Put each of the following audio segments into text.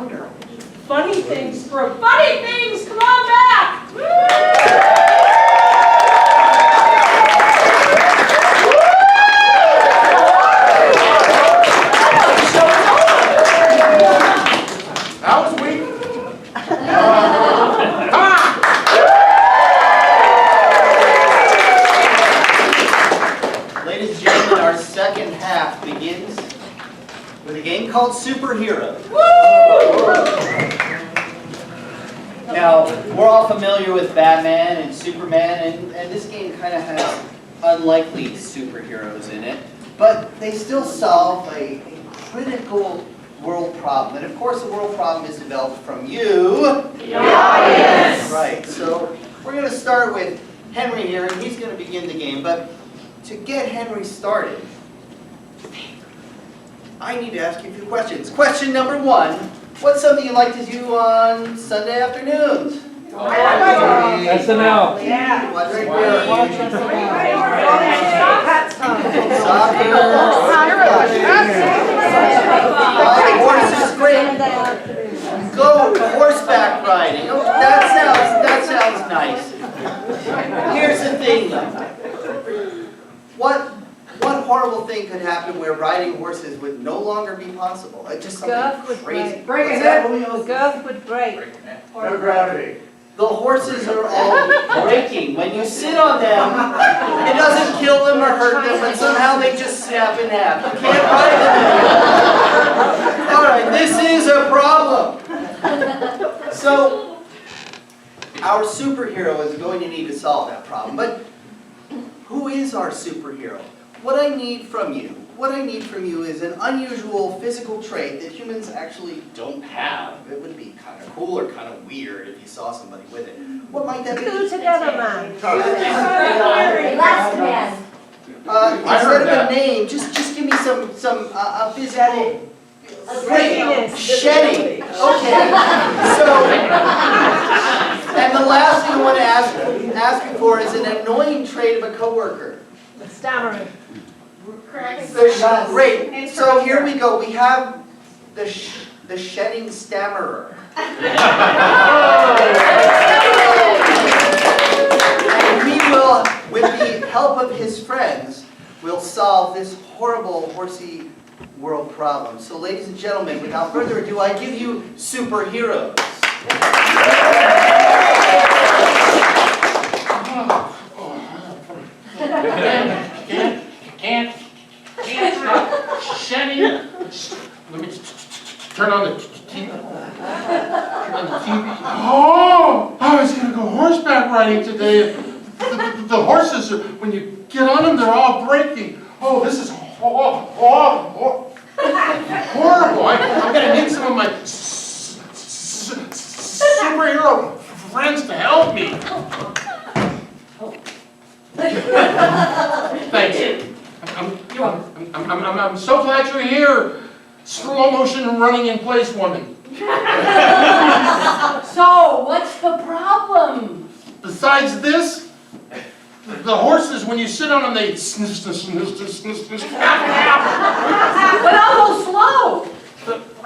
Funny things for funny things! Come on back! That was weak. Come on! Ladies and gentlemen, our second half begins with a game called Superhero. Now, we're all familiar with Batman and Superman, and this game kind of has unlikely superheroes in it, but they still solve a critical world problem. And of course, the world problem is developed from you, the audience. Right, so we're going to start with Henry here, and he's going to begin the game, but to get Henry started, I need to ask you a few questions. Question number one, what's something you like to do on Sunday afternoons? SNL. Yeah. What's it? Horses, great. Go horseback riding. Oh, that sounds nice. Here's the thing though. What horrible thing could happen where riding horses would no longer be possible? Just something crazy. Break it up. The girth would break. No gravity. The horses are all breaking. When you sit on them, it doesn't kill them or hurt them, but somehow they just snap in half. You can't ride them anymore. All right, this is a problem. So, our superhero is going to need to solve that problem. But who is our superhero? What I need from you is an unusual physical trait that humans actually don't have. It would be kind of cool or kind of weird if you saw somebody with it. What might that be? Two together, man. Last man. Instead of a name, just give me some physical shedding. Okay. So, and the last thing I want to ask you for is an annoying trait of a coworker. Stammering. Great. So here we go. We have the shedding stammerer. And we will, with the help of his friends, will solve this horrible horsey world problem. So ladies and gentlemen, without further ado, I give you superheroes. Can't stop shedding. Let me turn on the TV. Turn on the TV. Oh, I was going to go horseback riding today. The horses, when you get on them, they're all breaking. Oh, this is horrible. I'm going to need some of my superhero friends to help me. Thanks. I'm so glad you're here. Slow motion running in place woman. So, what's the problem? Besides this, the horses, when you sit on them, they But I'll go slow.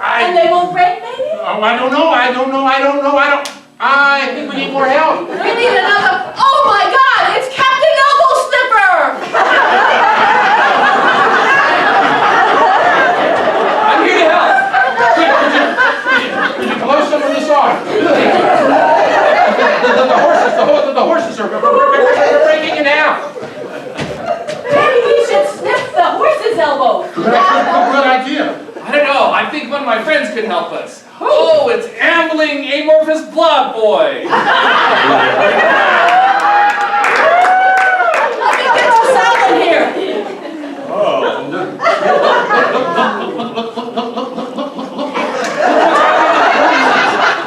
And they won't break, maybe? Oh, I don't know. I think we need more help. We need another. Oh my God! It's Captain Elbow Sniffer! I'm here to help. Could you blow some of this off? The horses are breaking in half. Maybe we should sniff the horse's elbow. Good idea. I don't know. I think one of my friends could help us. Oh, it's ambling amorphous blob boy. Let me get your salad here.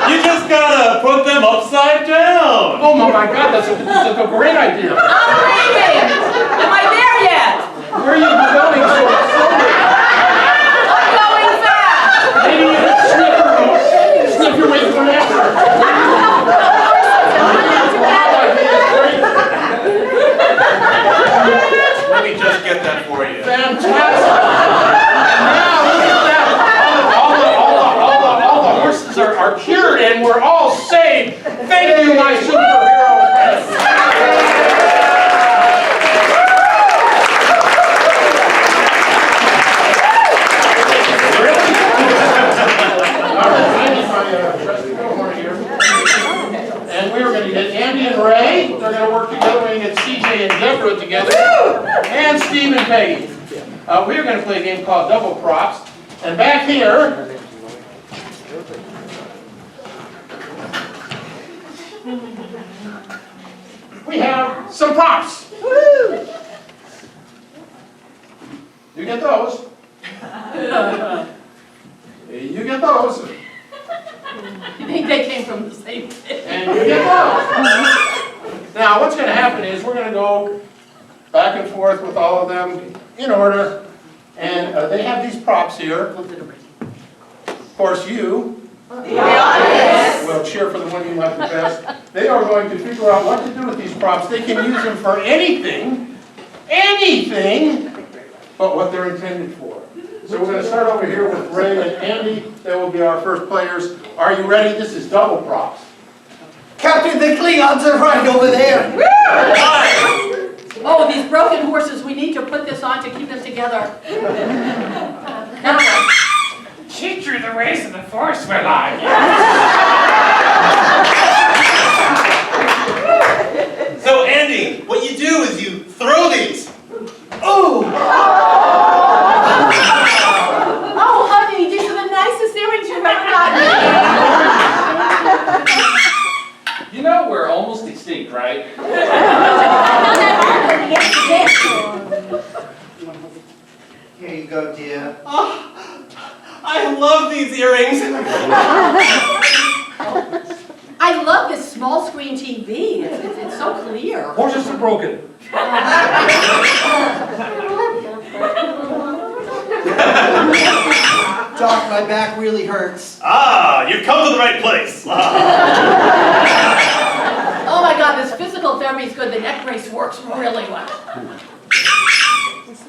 You just gotta put them upside down. Oh my God, that's a great idea. I'm leaving. Am I there yet? Where are you going so slowly? I'm going fast. Maybe you can sniff your way through an answer. Let me just get that for you. Fantastic! And now look at that! All the horses are cured and we're all saved. Thank you, my superhero friends. And we were going to get Andy and Ray. They're going to work together. We're going to get CJ and Deborah together. And Steve and Peggy. We are going to play a game called Double Props. And back here, we have some props. You get those. You get those. You think they came from the same pit? And you get those. Now, what's going to happen is we're going to go back and forth with all of them in order. And they have these props here. Of course, you will cheer for the one you like the best. They are going to figure out what to do with these props. They can use them for anything, but what they're intended for. So we're going to start over here with Ray and Andy. They will be our first players. Are you ready? This is double props. Captain, the Klingons are right over there. Oh, these broken horses, we need to put this on to keep them together. Now, Teacher, the ways of the Force will I. So Andy, what you do is you throw these. Ooh! oh, honey, these are the nicest earrings you've ever gotten. You know we're almost extinct, right? Here you go, dear. Oh, I love these earrings. I love this small screen TV. It's so clear. Horses are broken. Doc, my back really hurts. Ah, you've come to the right place. Oh my God, this physical therapy is good. The neck brace works really well.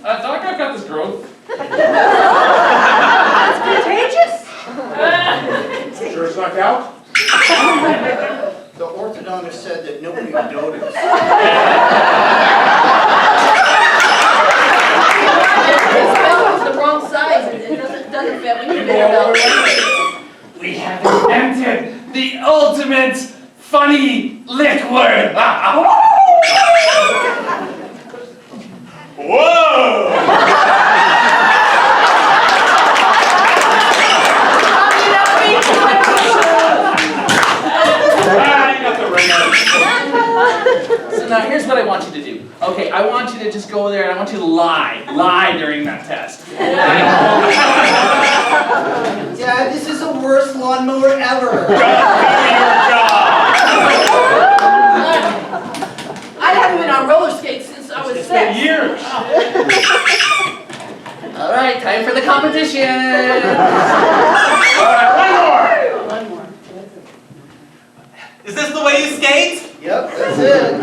Doc, I've got this growth. That's contagious. Sure it's knocked out? The orthodontist said that nobody would notice. This belt is the wrong size. It doesn't fit. We need a bigger belt. We have invented the ultimate funny liquid. Whoa! So now here's what I want you to do. Okay, I want you to just go there and I want you to lie during that test. Dad, this is the worst lawnmower ever. I haven't been on roller skates since I was 6. It's been years. All right, time for the competition. All right, one more. Is this the way you skate? Yep, that's it.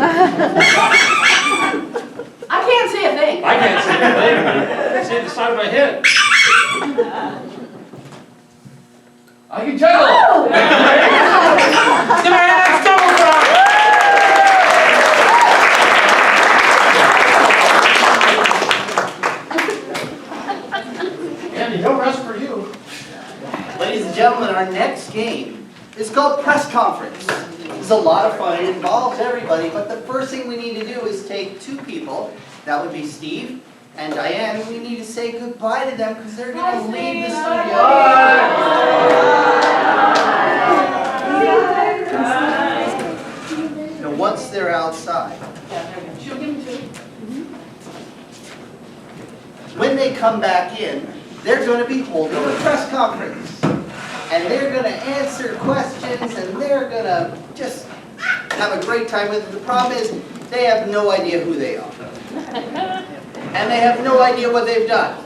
I can't see a thing. I can't see anything. I can see the side of my head. I can juggle. Oh! Come on, let's double prop. Andy, no rest for you. Ladies and gentlemen, our next game is called Press Conference. It's a lot of fun. It involves everybody, but the first thing we need to do is take 2 people. That would be Steve and Diane. We need to say goodbye to them because they're going to leave the studio. Now, once they're outside, She'll give me 2. when they come back in, they're going to be holding a press conference. And they're going to answer questions, and they're going to just have a great time with it. The problem is, they have no idea who they are. And they have no idea what they've done.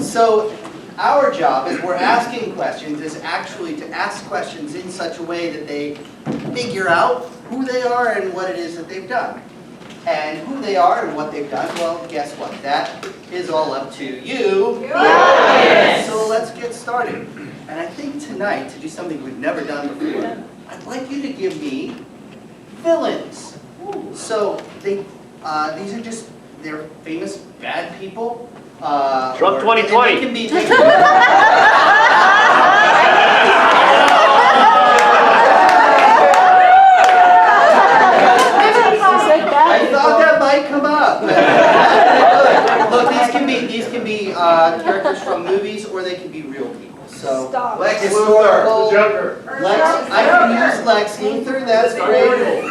So our job, as we're asking questions, is actually to ask questions in such a way that they figure out who they are and what it is that they've done. And who they are and what they've done, well, guess what? That is all up to you. Yes. So let's get started. And I think tonight, to do something we've never done before, I'd like you to give me villains. So these are just, they're famous bad people. Trump 2020. They can be, I thought that might come up. Look, these can be characters from movies, or they can be real people. So Stop. Lex historical. Luthor, the Joker. Lex, I can use Lex Luthor. That's great.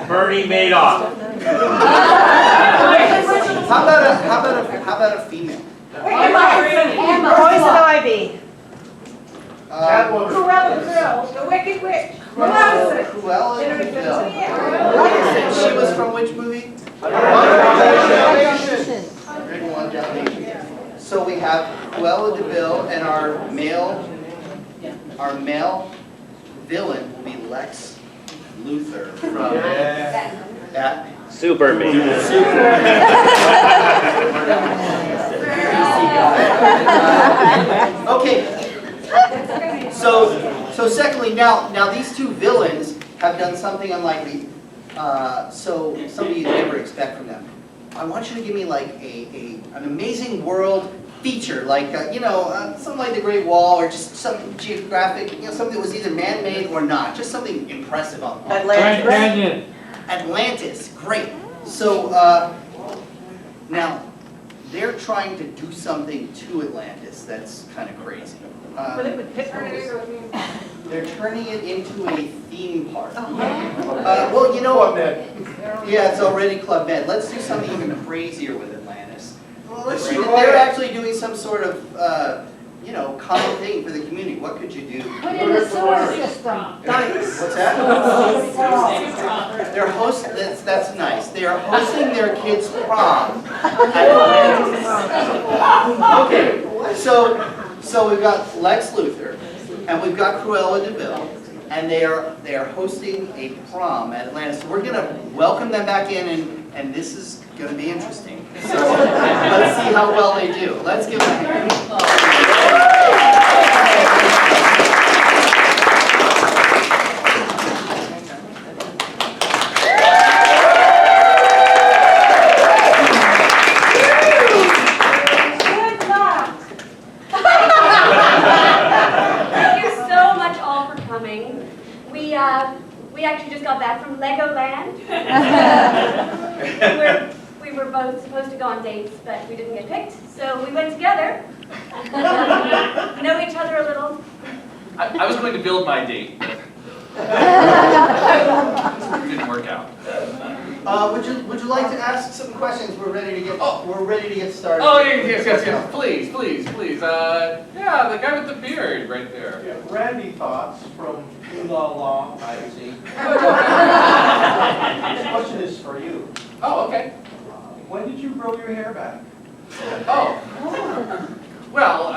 Bernie Madoff. How about a female? Poison Ivy. Catwoman. Cruella the Girl. The Wicked Witch. Cruella de Vil. She was from which movie? Big one, Dalmatians. So we have Cruella de Vil, and our male villain will be Lex Luthor from Batman. Superman. Okay. So secondly, now these two villains have done something unlikely. So something you'd never expect from them. I want you to give me like an amazing world feature, like something like the Great Wall, or just some geographic, something that was either man-made or not, just something impressive on Grand Canyon. Atlantis, great. So now they're trying to do something to Atlantis that's kind of crazy. They're turning it into a theme park. Well, you know what? Yeah, it's already Club Med. Let's do something even crazier with Atlantis. They're actually doing some sort of, common thing for the community. What could you do? Put in the sewer system. What's that? They're that's nice. They are hosting their kids' prom at Atlantis. Okay, so we've got Lex Luthor, and we've got Cruella de Vil, and they are hosting a prom at Atlantis. So we're gonna welcome them back in, and this is gonna be interesting. So let's see how well they do. Let's give them a hand. We actually just got back from Legoland. we were both supposed to go on dates, but we didn't get picked, so we went together. Know each other a little. I was going to build my date, but it didn't work out. Would you like to ask some questions? We're ready to get started. Oh, yes, please. Yeah, the guy with the beard right there. Yeah, Randy Thoughts from La La magazine. This question is for you. Oh, okay. When did you grow your hair back? Oh. Well,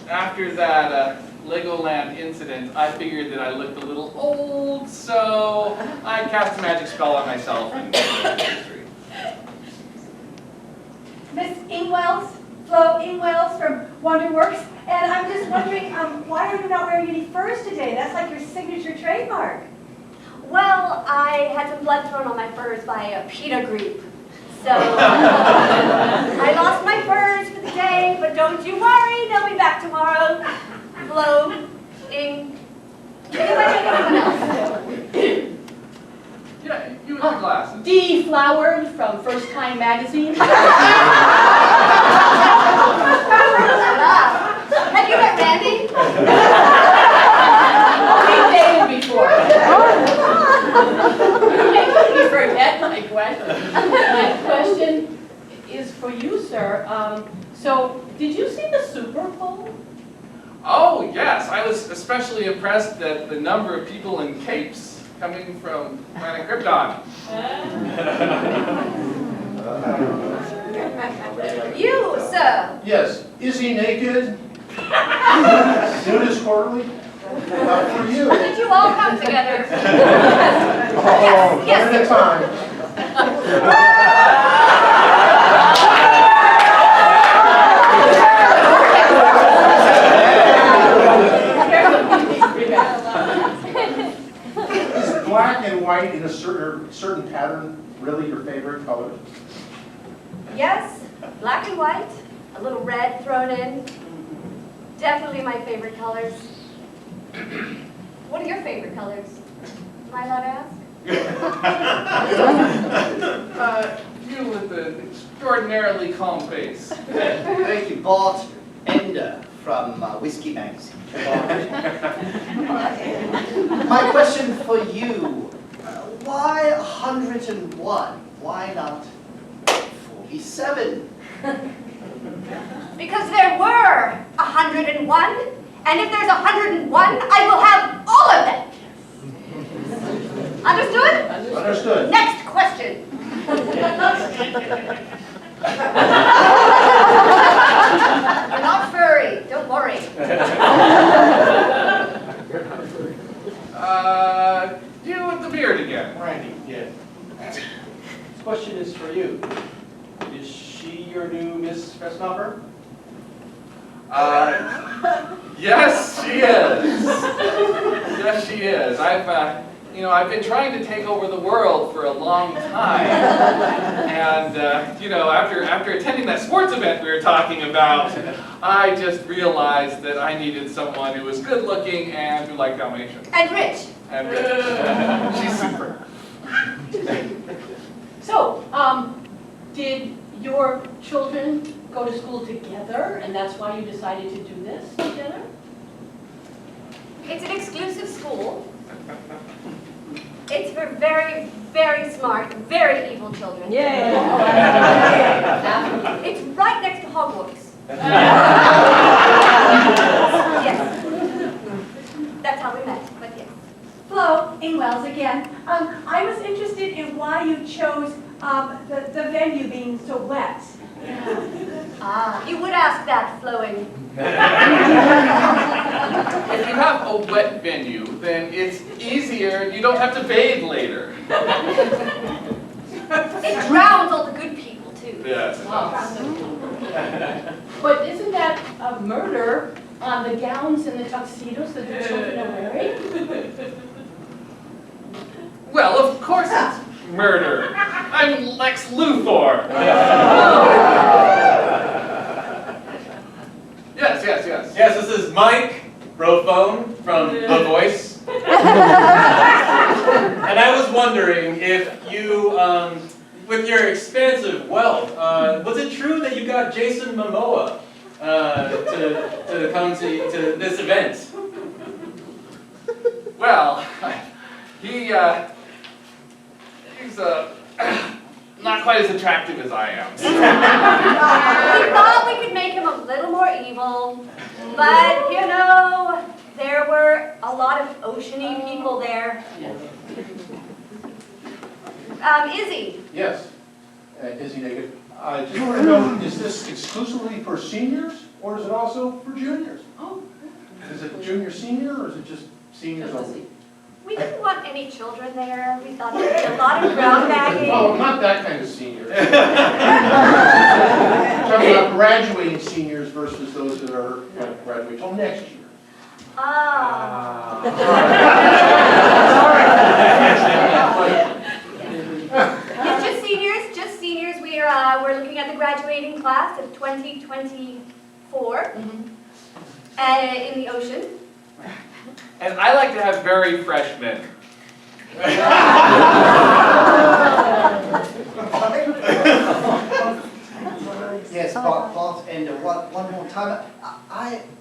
after that Legoland incident, I figured that I looked a little old, so I cast a magic spell on myself and history. Miss Flo Ingwells from Wonderworks, and I'm just wondering, why are you not wearing any furs today? That's like your signature trademark. Well, I had some blood thrown on my furs by a PETA group. So, I lost my furs for the day, but don't you worry, they'll be back tomorrow. Floating. Pretty much anyone else. Yeah, you with your glasses. Deflowered from First Time Magazine. Have you met Randy? We dated before. You forget my question. My question is for you, sir. So, did you see the Super Bowl? Oh, yes. I was especially impressed at the number of people in capes coming from planet Krypton. You, sir. Yes. Is he naked? Nudist Quarterly? For you. Did you all come together? One at a time. white in a certain pattern really your favorite color? Yes, black and white, a little red thrown in. Definitely my favorite colors. What are your favorite colors? Am I allowed to ask? You with an extraordinarily calm face. Thank you, Bart Ender from Whiskey Magazine. My question for you, why 101? Why not 47? Because there were 101, and if there's 101, I will have all of them. Understood? Understood. Next question. You're not furry, don't worry. You with the beard again. Randy, yeah. This question is for you. Is she your new Miss Fessnumber? Yes, she is. Yes, she is. I've been trying to take over the world for a long time, and after attending that sports event we were talking about, I just realized that I needed someone who was good-looking and who liked Dalmatians. And rich. And she's super. So, did your children go to school together, and that's why you decided to do this together? It's an exclusive school. It's for very, very smart, very evil children. Yeah. It's right next to Hogwarts. Yes. That's how we met, but yes. Flo, Ingwells again. I was interested in why you chose the venue being so wet. You would ask that, Flowing. If you have a wet venue, then it's easier. You don't have to bathe later. It drowns all the good people, too. Yes. But isn't that a murder on the gowns and the tuxedos that the children are wearing? Well, of course it's murder. I'm Lex Luthor. Yes. Yes, this is Mike Brophone from The Voice. And I was wondering if you, with your expansive wealth, was it true that you got Jason Momoa to come to this event? Well, he's not quite as attractive as I am. We thought we could make him a little more evil, but there were a lot of oceany people there. Izzy. Yes. Izzy Naked. I just want to know, is this exclusively for seniors, or is it also for juniors? Oh. Is it junior, senior, or is it just seniors only? We didn't want any children there. We thought there would be a lot of ground bagging. Oh, not that kind of senior. Talking about graduating seniors versus those that are going to graduate till next year. It's just seniors. We're looking at the graduating class of 2024 in the ocean. And I like to have very fresh men. Yes, Bart Ender, one more time.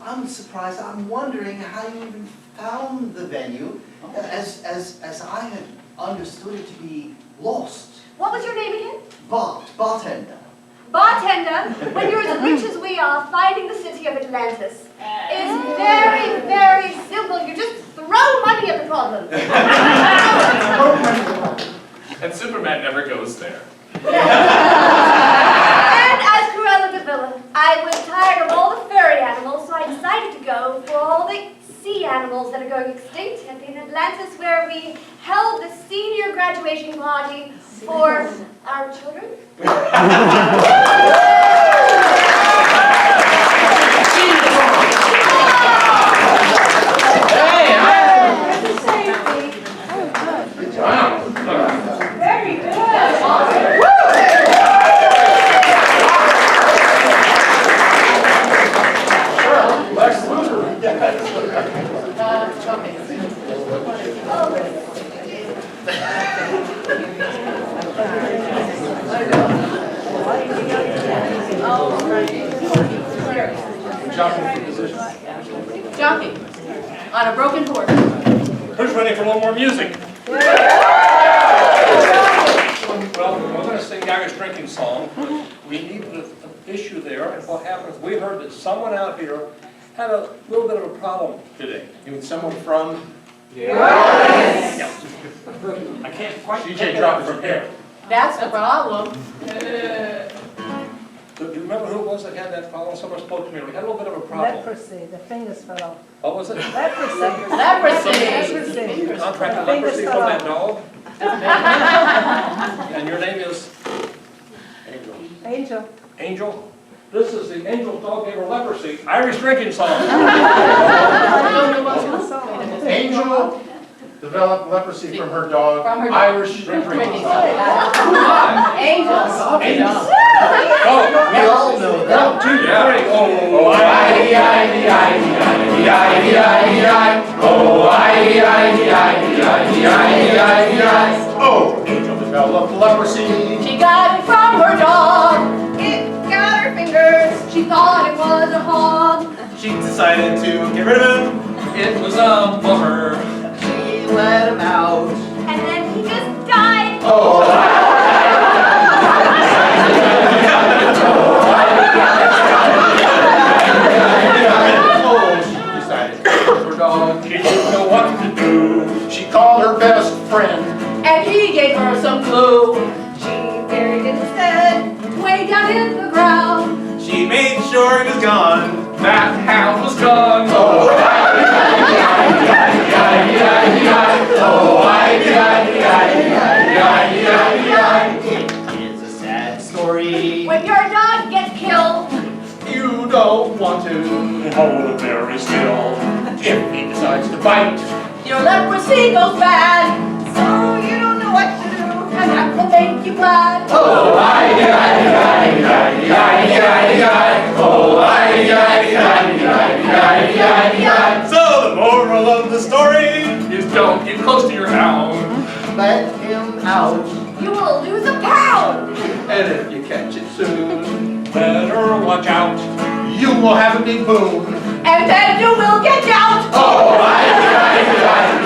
I'm surprised. I'm wondering how you even found the venue, as I had understood it to be lost. What was your name again? Bartender. Bartender, when you're as rich as we are, finding the city of Atlantis is very, very simple. You just throw money at the problem. And Superman never goes there. And as Cruella de Vil, I was tired of all the furry animals, so I decided to go for all the sea animals that are going extinct in Atlantis, where we held the senior graduation party for our children. Wow. Jockey on a broken horse. Who's ready for a little more music? Well, we're going to sing Irish drinking song. We need an issue there, and what happens, we heard that someone out here had a little bit of a problem today. You mean someone from? Yes. I can't quite CJ take it dropped out his from here. That's the problem. Do you remember who it was that had that problem? Someone spoke to me. We had a little bit of a problem. Leprosy, the fingers fell off. What was it? Leprosy. Leprosy. Leprosy. Contracted The fingers leprosy fell from that off. dog? And your name is? Angel. Angel? This is the Angel Dog Gave Her Leprosy Irish drinking song. Angel developed leprosy from her dog, From her dog. Irish drinking song. Angels. Angels. We all know that. 1, 2, 3. Oh, Oh, Angel developed leprosy. She got it from her dog. It got her fingers. She thought it was a hog. She decided to get rid of him. It was a bummer. She let him out. And then he just died. Oh, she decided to kill her dog. she didn't know what to do. She called her best friend. And he gave her some glue. She buried it instead, way down in the ground. She made sure he was gone. That hound was gone. It's a sad story. When your dog gets killed, You don't want to Hold it very still. if he decides to bite. Your leprosy goes bad, so you don't know what to do, and that will make you glad. So the moral of the story is don't get close to your hound. Let him out. you will lose a pound. And if you catch it soon, Better watch out. you will have a big boom. And then you will get out. All right.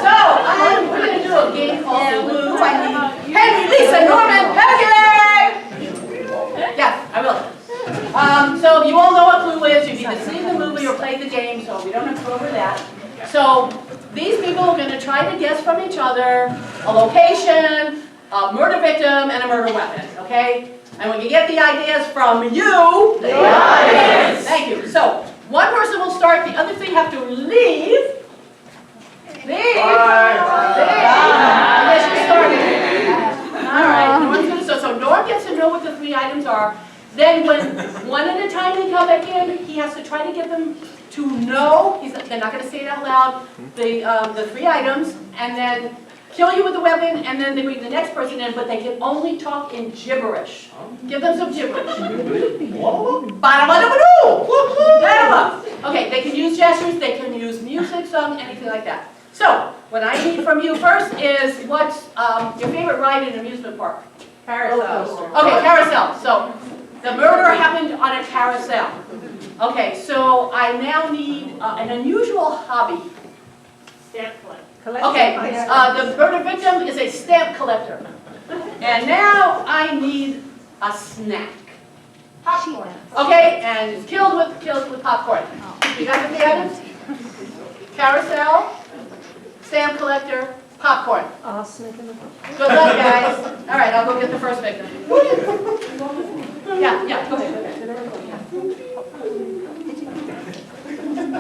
So we're going to do a game called Blue. I need Henry, Lisa, Norman, Peggy. Yes, I will. So you all know what Clue is. You've either seen the movie or played the game, so we don't have to go over that. So these people are going to try to guess from each other a location, a murder victim, and a murder weapon, okay? And when you get the ideas from you, the audience. Thank you. So one person will start, the other three have to leave. Leave. I guess you started. All right, no one's gonna, so Norm gets to know what the three items are. Then when one at a time they come back in, he has to try to get them to know, they're not gonna say it out loud, the three items, and then kill you with the weapon, and then they bring the next person in, but they can only talk in gibberish. Give them some gibberish. Okay, they can use gestures, they can use music, song, anything like that. So, what I need from you first is what's your favorite ride in an amusement park? Carousel. Okay, carousel. So, the murder happened on a carousel. Okay, so I now need an unusual hobby. Stamp collector. Okay, the murder victim is a stamp collector. And now I need a snack. Popcorn. Okay, and it's killed with popcorn. You got the items? Carousel, stamp collector, popcorn. Good luck, guys. All right, I'll go get the first victim. Yeah, go ahead.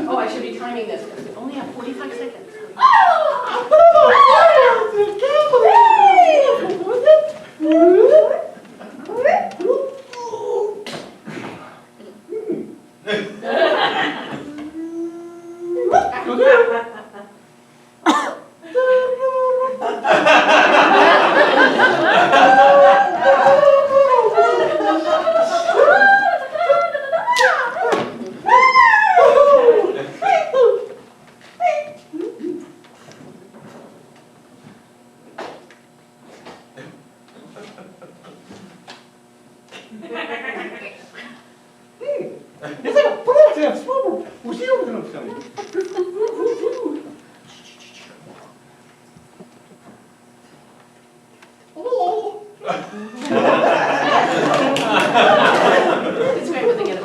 Oh, I should be timing this because we only have 45 seconds. It's like a bullet dance. Who's you gonna film? Oh. It's great when they get it.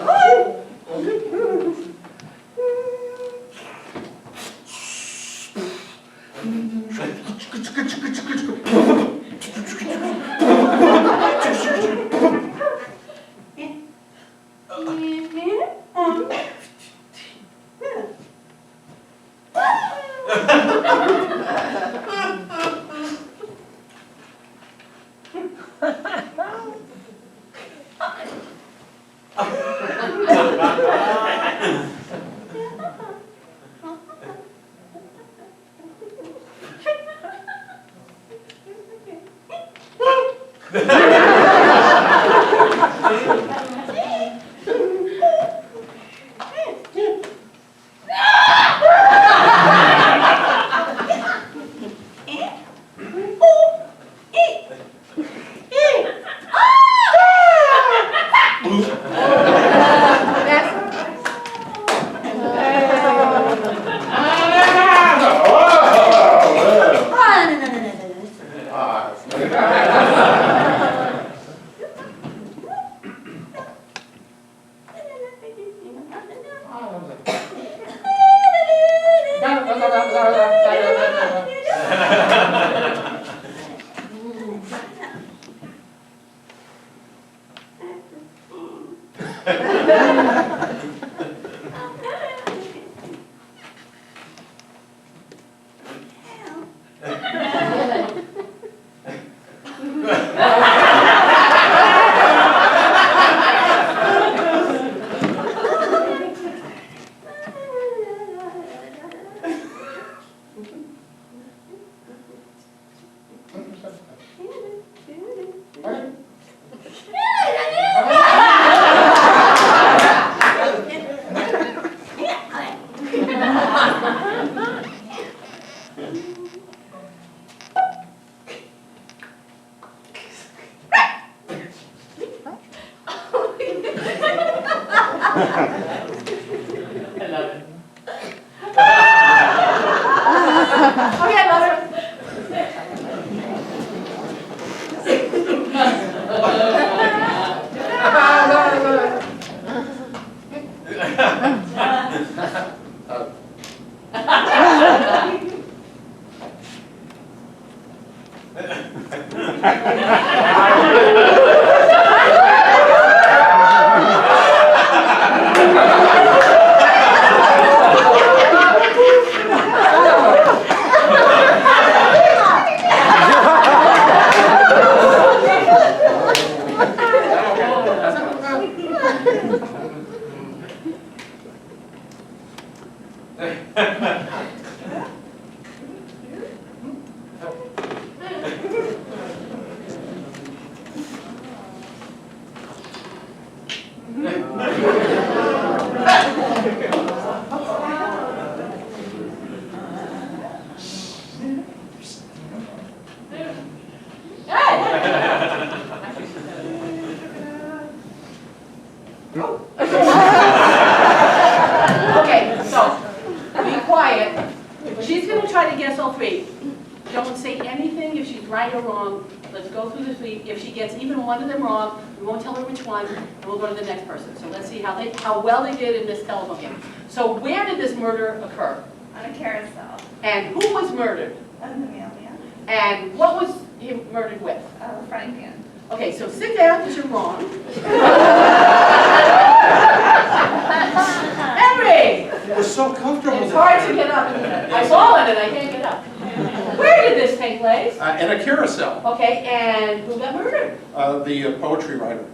Okay, so be quiet. She's going to try to guess all three. Don't say anything if she's right or wrong. Let's go through the three. If she gets even one of them wrong, we won't tell her which one, and we'll go to the next person. So let's see how well they did in this telephone game. So where did this murder occur? On a carousel. And who was murdered? On the mailman. And what was he murdered with? Frying pan. Okay, so sit down because you're wrong. Henry! We're so comfortable. It's hard to get up. I fall in it, I can't get up. Where did this take place? In a carousel. Okay, and who got murdered? The poetry writer.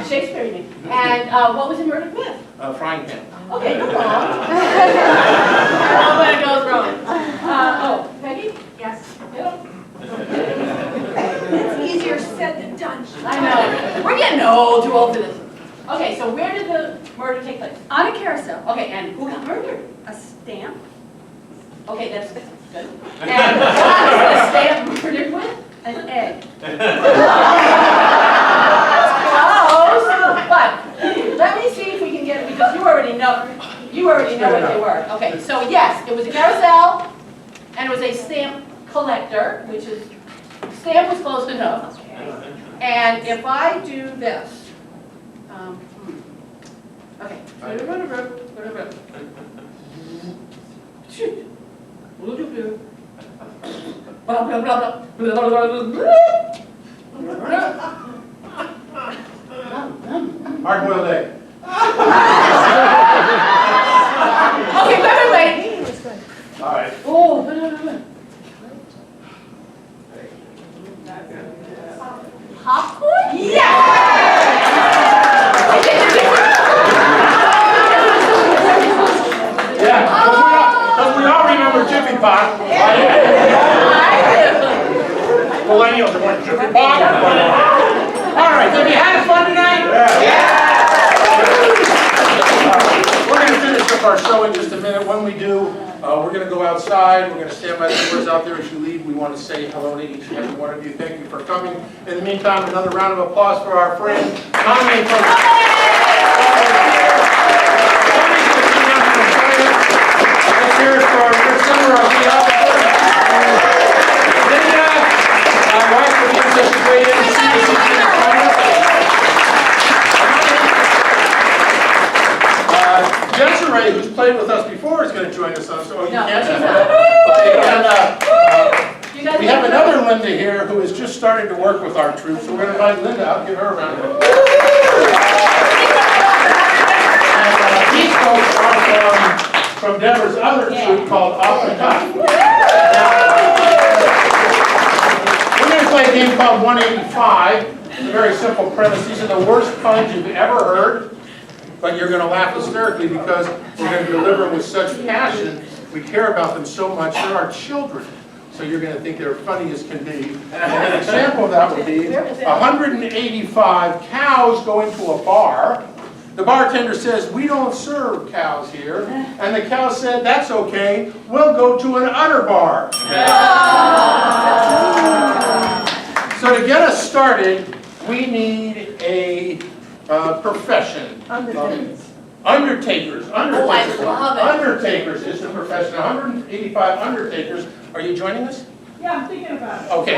Shakespeare, you mean. And what was he murdered with? Frying pan. Okay, you're wrong. Oh, when it goes wrong. Oh, Peggy? Yes. Yeah. It's easier said than done. I know. We're getting old, too old for this. Okay, so where did the murder take place? On a carousel. Okay, and who got murdered? A stamp. Okay, that's good. And what was the stamp murdered with? An egg. That's Okay, so yes, it was a carousel, and it was a stamp collector, which is, stamp was close enough. And if I do this, okay. Shoot. Hard-boiled egg. Okay, wait. All right. Oh, popcorn? Yes! Yeah, because we all remember Jiffy Pop. Millennials are going Jiffy Pop. All right, have you had fun tonight? Yeah. We're going to finish up our show in just a minute. When we do, we're going to go outside. We're going to stand by the doors out there as you leave. We want to say hello to each and every one of you. Thank you for coming. In the meantime, another round of applause for our friend Tommy from Let's hear it for our summer of the Linda, my wife, for being such a great MC. Desiree, who's played with us before, is going to join us on. So you No, can't. she's not. Okay, and we have another Linda here who is just starting to work with our troupe. So we're going to invite Linda out. Give her a round of applause. And these folks are from Denver's other troupe called Off the Cuff. We're going to play a game called 185. It's a very simple premise. These are the worst puns you've ever heard. But you're going to laugh hysterically because we're going to deliver them with such passion. We care about them so much. They're our children. So you're going to think they're funny as can be. And an example of that would be 185 cows going to a bar. The bartender says, "We don't serve cows here." And the cow said, "That's okay. We'll go to an udder bar." So to get us started, we need a profession. Undertakers. Undertakers. Oh, I love it. Undertakers is the profession. 185 undertakers. Are you joining us? Yeah, I'm thinking about it. Okay.